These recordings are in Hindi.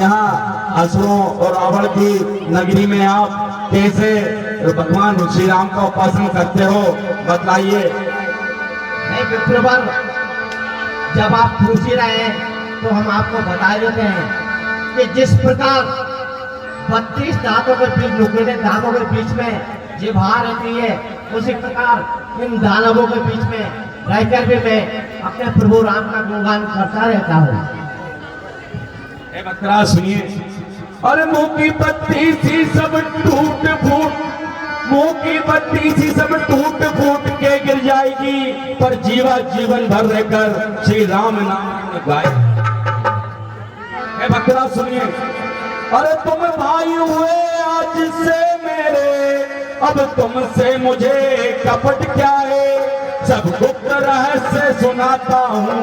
यहाँ असुरों और रावण की नगरी में आप कैसे भगवान श्री राम का उपासना करते हो, बतलाइए। विप्रवर, जब आप पूछ ही रहे हैं तो हम आपको बता देते हैं कि जिस प्रकार 32 दांतों के बीच नुकीले दांतों के बीच में जिह्वा रहती है, उसी प्रकार इन दानवों के बीच में रहकर भी मैं अपने प्रभु राम का गुणगान करता रहता हूँ। बकरा सुनिए। अरे मुंह की पत्ती सी सब टूट फूट, मुंह की पत्ती सी सब टूट फूट के गिर जाएगी, पर जीवन भर रहकर श्री राम नाम गाए। बकरा सुनिए। अरे तुम भाई हुए आज से मेरे, अब तुमसे मुझे कपट क्या है, सब गुप्त रहस्य सुनाता हूँ।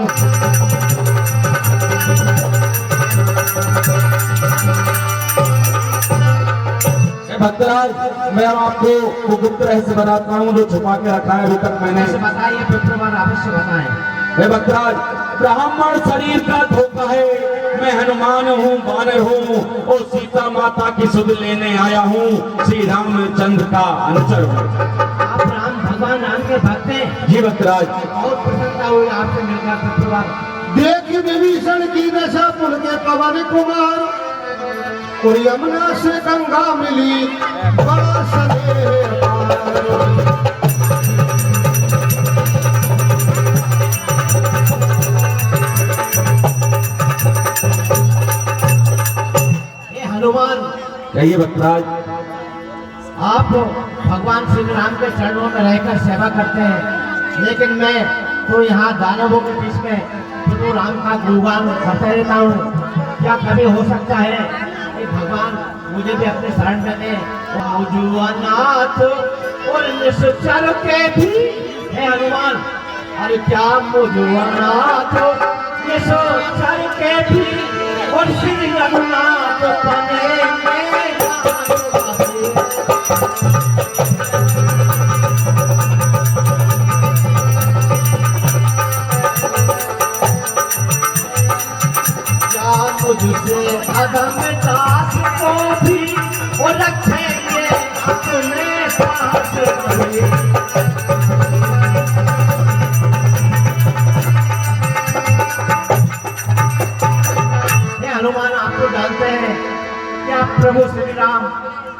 भक्तराज, मैं आपको वो गुप्त रहस्य बताता हूँ जो छुपा के रखा है अभी तक मैंने। बताइए विप्रवर, अवश्य बताएं। हे भक्तराज, ब्राह्मण शरीर का धोखा है, मैं हनुमान हूँ, वानर हूँ और सीता माता की सुध लेने आया हूँ, श्री रामचंद्र का अनुचर हूँ। आप राम भगवान राम के भक्त हैं? जी भक्तराज। बहुत प्रसन्नता हुई आपसे मिलकर विप्रवर। देख विभीषण की दशा पुल के पवन कुमार, और यमुना से गंगा मिली बड़ा सनेह पार। हनुमान, कहिए भक्तराज। आप भगवान श्री राम के चरणों में रहकर सेवा करते हैं, लेकिन मैं तो यहाँ दानवों के बीच में प्रभु राम का गुणगान करते रहता हूँ। क्या कभी हो सकता है कि भगवान मुझे भी अपने शरण में दें? नाथ और निश्चर के भी है हनुमान। अरे क्या मुझनाथ निश्चर के भी और श्री रघुनाथ बनेंगे। मुझसे अधम दास को भी वो रखेंगे अपने पास। हनुमान, आपको जानते हैं कि आप प्रभु श्री राम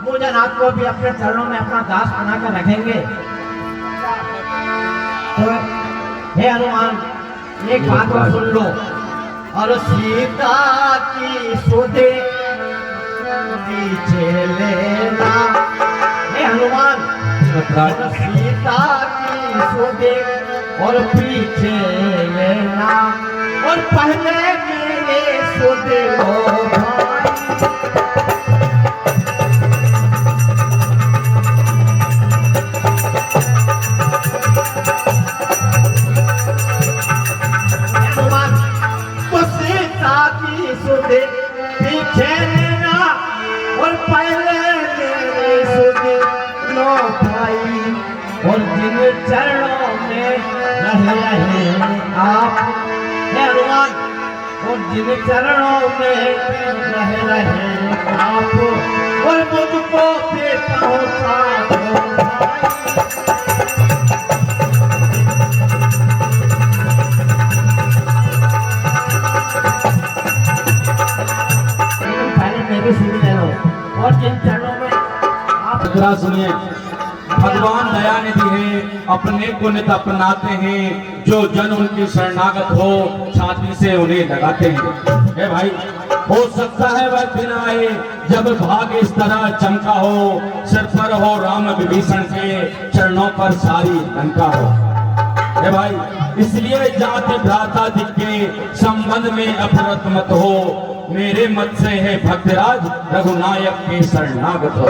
मुझनाथ को भी अपने चरणों में अपना दास बनाकर रखेंगे। तो हे हनुमान, एक बात और सुन लो। और सीता की सुधे पीछे लेना। हे हनुमान, सीता की सुधे और पीछे लेना, और पहले मेरे सुधे हो भाई। सुधे पीछे लेना, और पहले मेरे सुधे लो भाई। और जिन चरणों में रहे आप, हे हनुमान, और जिन चरणों में रहे आप, और मुझको भी पहुंचा दो और जिन चरणों में आप। सुनिए। भगवान दयानिधि है, अपने को नित अपनाते हैं, जो जन उनकी शरणागत हो छाती से उन्हें लगाते हैं। हे भाई, हो सकता है वह दिन आए जब भाग्य इस तरह चमका हो, सिर पर हो राम विभीषण के, चरणों पर सारी लंका हो। हे भाई, इसलिए जाति भ्राता दिखे संबंध में अफरत मत हो, मेरे मत से है भक्तराज रघुनायक के शरणागत हो।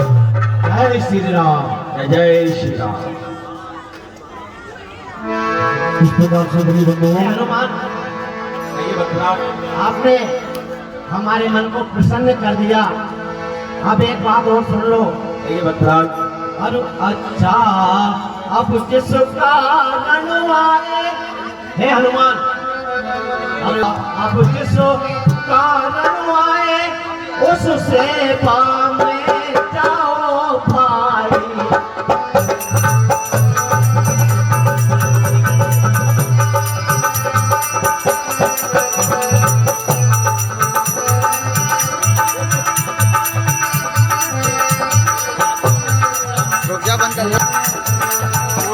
जय श्री राम। जय श्री राम। इस प्रकार से हनुमान, आपने हमारे मन को प्रसन्न कर दिया। अब एक बात और सुन लो। अरे अच्छा, अब किसका रणवाए। हे हनुमान, अब किसका रणवाए, उससे पामे जाओ भाई।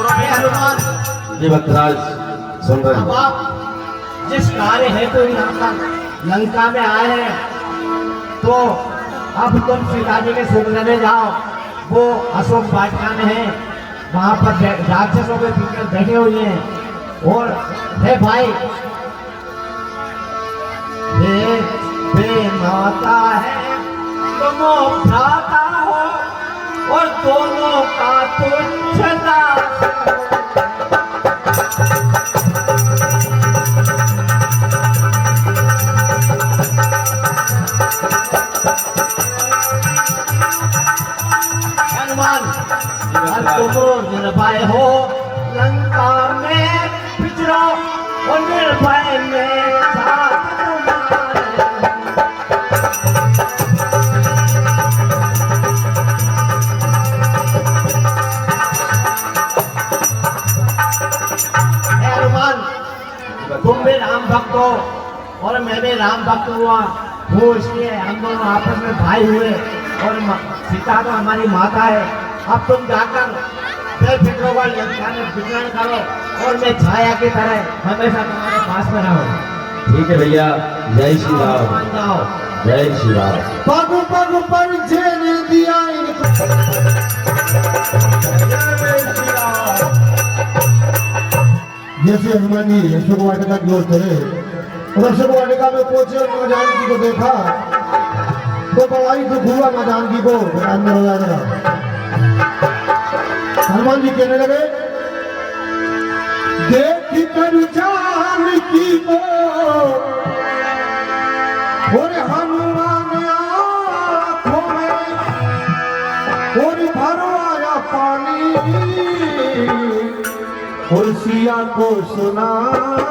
हे हनुमान, जी भक्तराज सुन रहे अब हैं। आप जिस कार्य है तो यहाँ पर लंका में आए हैं, तो अब तुम सीता जी के सुख लेने जाओ। वो अशोक वाटिका में है, वहाँ पर राक्षसों के पीछे बैठे हुए हैं। और हे भाई, हे माता है, तुम भ्राता हो और दोनों का तुच्छता। हनुमान, तुम निर्भय हो लंका में पिछड़ो और निर्भय में साथ तुम्हारे। हे हनुमान, तुम भी राम भक्त हो और मैं भी राम भक्त हुआ हूँ, इसलिए हम दोनों आपस में भाई हुए। और सीता तो हमारी माता है। अब तुम जाकर बेफिक्र होकर लंका में विचरण करो और मैं छाया की तरह हमेशा तुम्हारे पास में रहूं। ठीक है भैया, जय श्री राम, मान जाओ। जय श्री राम। पग पग पर जेने दिया इनको। जैसे हनुमान जी अशोक वाटिका की ओर चले और अशोक वाटिका में पहुंचे और मां जानकी को देखा तो बड़ा ही दुख हुआ मां जानकी को। अंदर हो जाएगा। हनुमान जी कहने लगे, देख कर जानकी को और हनुमान आँखों में और भरो आया पानी और सिया को सुना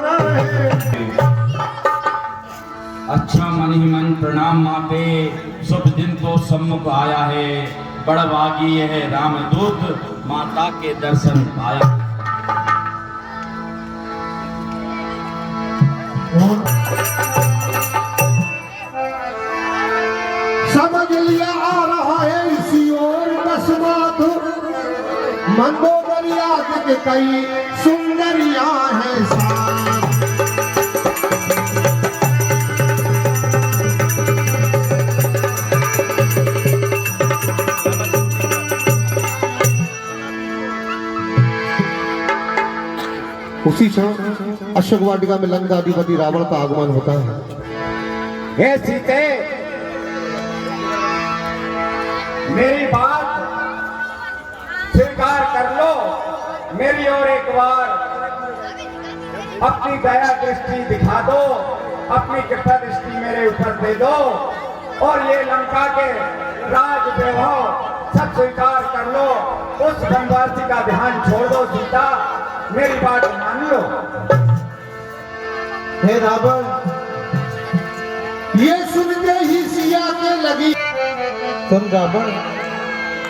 रहे। अच्छा मन ही मन प्रणाम माते, शुभ दिन तो सम्मुख आया है। बड़भागी है रामदूत, माता के दर्शन पाया। समझ लिया आ रहा है इसी ओर बस बात, मंदोदरिया के कई सुंदरिया है साथ। उसी क्षण अशोक वाटिका में लंका अधिपति रावण का आगमन होता है। हे सीते, मेरी बात स्वीकार कर लो। मेरी ओर एक बार अपनी दया दृष्टि दिखा दो, अपनी कृपा दृष्टि मेरे ऊपर दे दो और ये लंका के राज वैभव सब स्वीकार कर लो। उस वनवासी का ध्यान छोड़ दो सीता, मेरी बात मान लो। हे रावण, ये सुनते ही सिया के लगी। सुन रावण,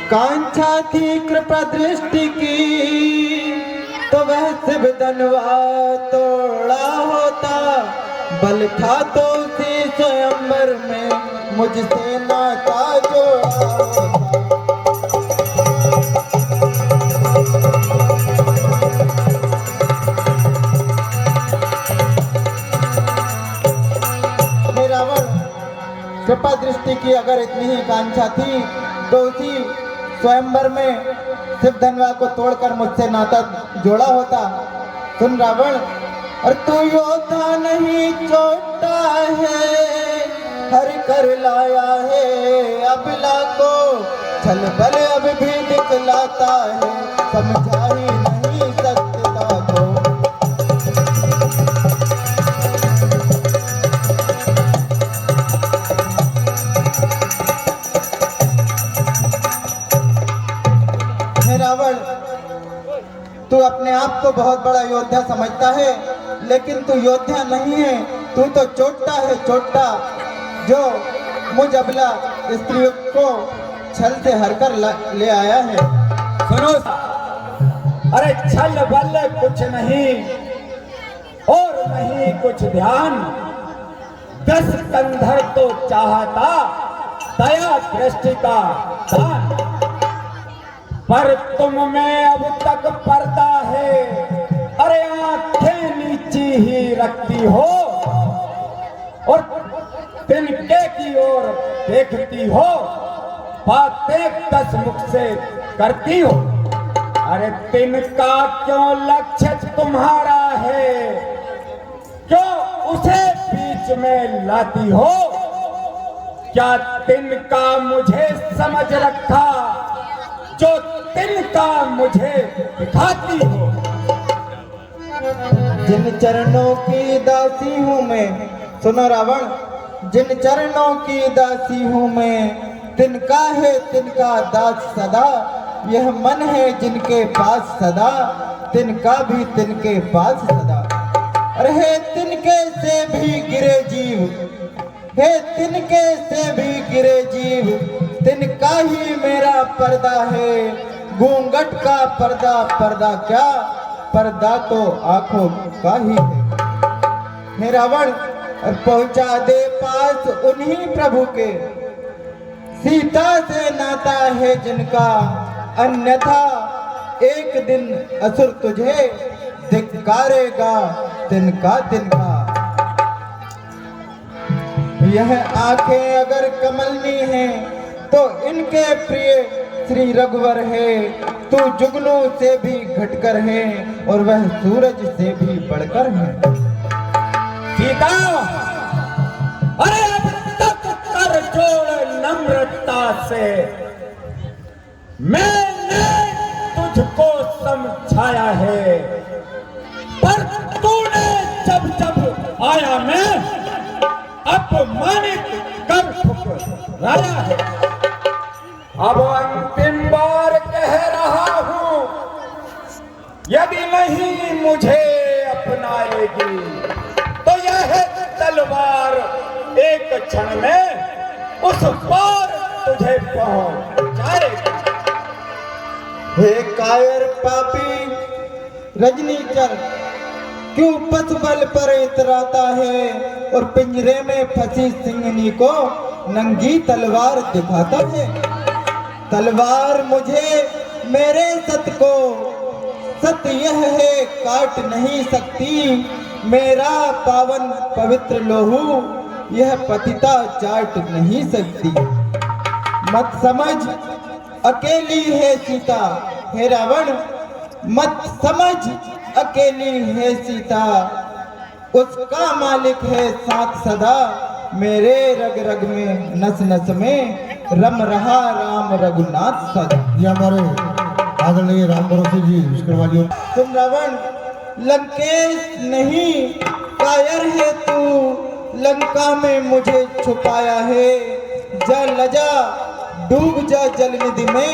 कांक्षा थी कृपा दृष्टि की तो वह शिव धनवा तोड़ा होता। बल था तो उसी स्वयंवर में मुझसे नाता जोड़ा होता। कृपा दृष्टि की अगर इतनी ही कांक्षा थी तो उसी स्वयंवर में शिव धनवा को तोड़कर मुझसे नाता जोड़ा होता। सुन रावण, और तू योद्धा नहीं छोटा है, हर कर लाया है अबला को, छल बल अब भी दिखलाता है, समझा ही नहीं सत्यता को। रावण, तू अपने आप को बहुत बड़ा योद्धा समझता है, लेकिन तू योद्धा नहीं है, तू तो चोट्टा है, चोट्टा जो मुझ अबला स्त्रियों को छल से हरकर ले आया है। सुनो, अरे छल बल कुछ नहीं और नहीं कुछ ध्यान, 10 कंधर तो चाहता दया दृष्टि का दान। पर तुम में अब तक पर्दा है, अरे आंखें नीची ही रखती हो और तिनके की ओर देखती हो, बातें 10 मुख से करती हो। अरे तिनका क्यों लक्ष्य तुम्हारा है, क्यों उसे बीच में लाती हो? क्या तिनका मुझे समझ रखा जो तिनका मुझे दिखाती हो? जिन चरणों की दासी हूँ मैं, सुनो रावण, जिन चरणों की दासी हूँ मैं, तिनका है तिनका दास सदा। यह मन है जिनके पास सदा, तिनका भी तिनके पास सदा। अरे हे तिनके से भी गिरे जीव, हे तिनके से भी गिरे जीव, तिनका ही मेरा पर्दा है। घूंघट का पर्दा, पर्दा क्या, पर्दा तो आंखों का ही है। हे रावण, पहुंचा दे पास उन्हीं प्रभु के, सीता से नाता है जिनका, अन्यथा एक दिन असुर तुझे धिक्कारेगा तिनका तिनका। यह आंखें अगर कमलनी हैं तो इनके प्रिय श्री रघुवर है। तू जुगनू से भी घटकर है और वह सूरज से भी बढ़कर है। सीता, अरे अब तक कर जोड़ नम्रता से, मैंने तुझको समझाया है, पर तूने जब जब आया मैं अपमानित कर ठुकराया है। अब अंतिम बार कह रहा हूं, यदि नहीं मुझे अपनाएगी तो यह तलवार एक क्षण में उस पार तुझे पहुंचाएगी। हे कायर पापी रजनीचर, क्यों पशु बल पर इतराता है और पिंजरे में फंसी सिंहनी को नंगी तलवार दिखाता है। तलवार मुझे मेरे सत को, सत्य यह है काट नहीं सकती। मेरा पावन पवित्र लोहू यह पतिता चाट नहीं सकती। मत समझ अकेली है सीता, हे रावण, मत समझ अकेली है सीता। उसका मालिक है साथ सदा, मेरे रग रग में नस नस में रम रहा राम रघुनाथ सदा। ये हमारे आदरणीय राम भरोसे जी विष्णुवादियों। तुम रावण लंकेश नहीं, कायर है तू, लंका में मुझे छुपाया है। जा लजा डूब जा जल निधि में,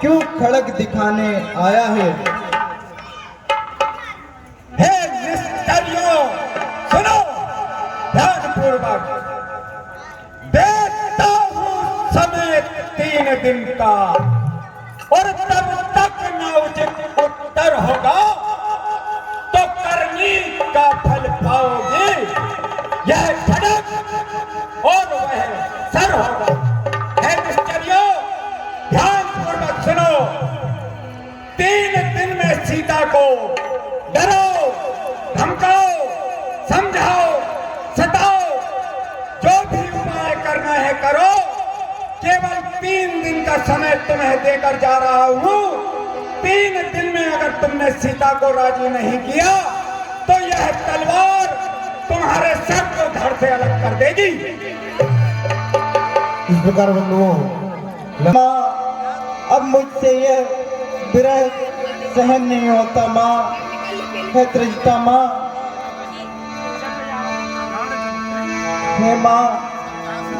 क्यों खड़ग दिखाने आया है। हे निष्ठुरियों, सुनो ध्यानपूर्वक, देखता हूं समय 3 दिन का, और तब तक न उचित उत्तर होगा तो करनी का फल पाओगे। यह खड़ग और वह सर होगा। हे निष्ठुरियों, ध्यानपूर्वक सुनो, 3 दिन में सीता को डरो, धमकाओ, समझाओ, सताओ, जो भी उपाय करना है करो। केवल 3 दिन का समय तुम्हें देकर जा रहा हूं। 3 दिन में अगर तुमने सीता को राजी नहीं किया तो यह तलवार तुम्हारे सर को धड़ से अलग कर देगी। इस प्रकार बंधुओं, माँ, अब मुझसे यह विरह सहन नहीं होता माँ, है त्रिजता माँ। हे माँ,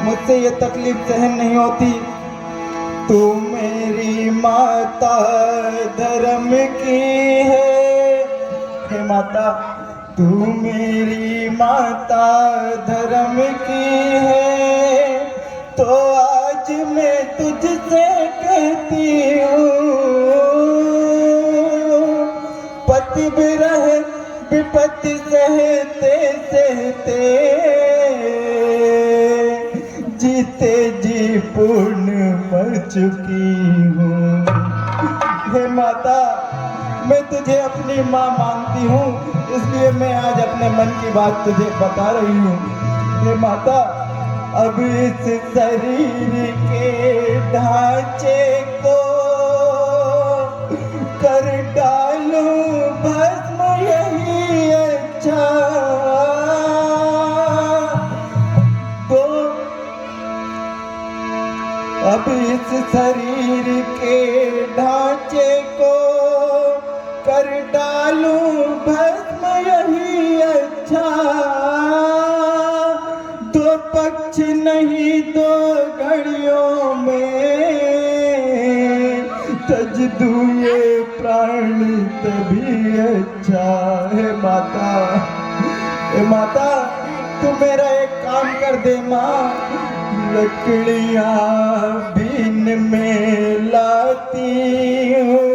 मुझसे ये तकलीफ सहन नहीं होती। तू मेरी माता धर्म की है, हे माता, तू मेरी माता धर्म की है। तो आज मैं तुझसे कहती हूँ, पति बिरह विपत्ति सहते सहते जीते जी पूर्ण मर चुकी हूँ। हे माता, मैं तुझे अपनी माँ मानती हूँ, इसलिए मैं आज अपने मन की बात तुझे बता रही हूँ। हे माता, अब इस शरीर के ढांचे को कर डालूं भस्म, यही अच्छा। तो अब इस शरीर के ढांचे को कर डालूं भस्म, यही अच्छा। दो पक्ष नहीं दो घड़ियों में तज दूं ये प्राण तभी अच्छा। हे माता, हे माता, तू मेरा एक काम कर दे माँ, लकड़ियाँ बीन में लाती हूँ,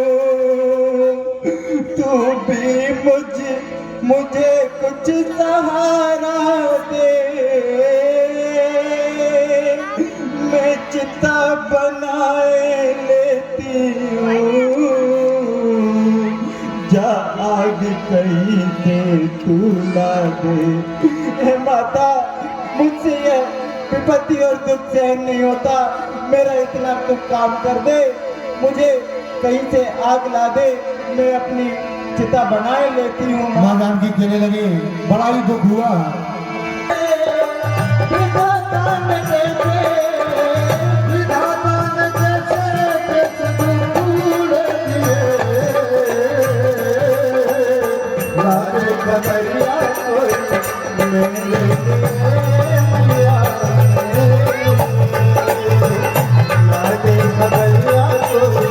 तू भी मुझे कुछ सहारा दे। मैं चिता बनाए लेती हूँ, जा आग कहीं से तू ला दे। हे माता, मुझसे ये विपत्ति और दुख सहन नहीं होता, मेरा इतना तू काम कर दे, मुझे कहीं से आग ला दे, मैं अपनी चिता बनाए लेती हूँ। माँ जानकी कहने लगी, बड़ा ही दुख हुआ। विधाता ने जैसे फूल दिए, लागे खबरिया कोई मेरे मैया, लागे खबरिया कोई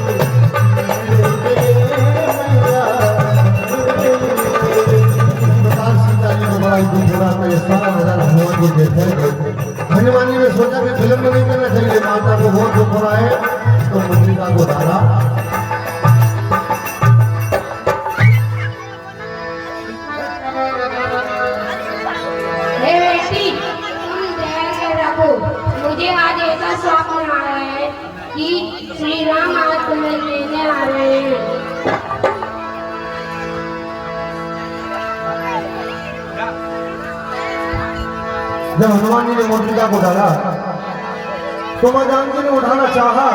हनुमान जी ने सोचा कि फिल्म में नहीं करना चाहिए, माता को बहुत दुख हो रहा है, तो मुद्रिका को डाला। हे बेटी, तुम धैर्य रखो, मुझे आज ऐसा स्वप्न आया है कि श्री राम आज तुम्हें लेने आ रहे हैं। जब हनुमान जी ने मुद्रिका को डाला तो माँ जानकी ने उठाना चाहा,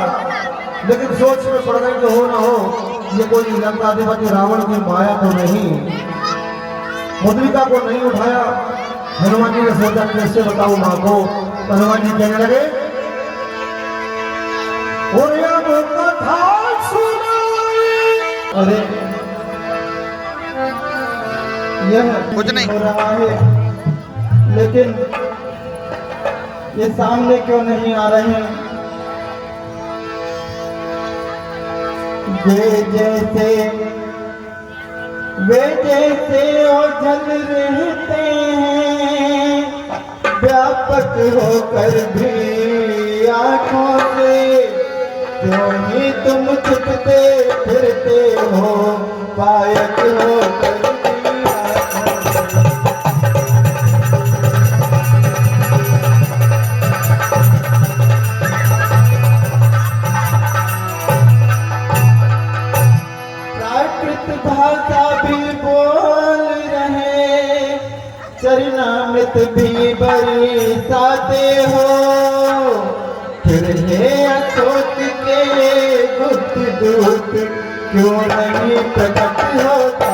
लेकिन सोच में पड़ गई कि हो ना हो ये कोई लंकाधिपति रावण की माया तो नहीं। मुद्रिका को नहीं उठाया। हनुमान जी ने सोचा कैसे बताऊं माँ को, तो हनुमान जी कहने लगे, और अब कथा सुनाई। अरे यह कुछ नहीं हो रहा है, लेकिन ये सामने क्यों नहीं आ रहे हैं? वे जैसे ओझल रहते हैं, व्यापक होकर भी आंखों से, क्यों ही तुम छुपते फिरते हो, पायक होकर भी आंखों से। भाषा भी बोल रहे, चरणामृत भी बरसाते हो, फिर हे अशोक के गुप्त दूत क्यों नहीं प्रकट होता।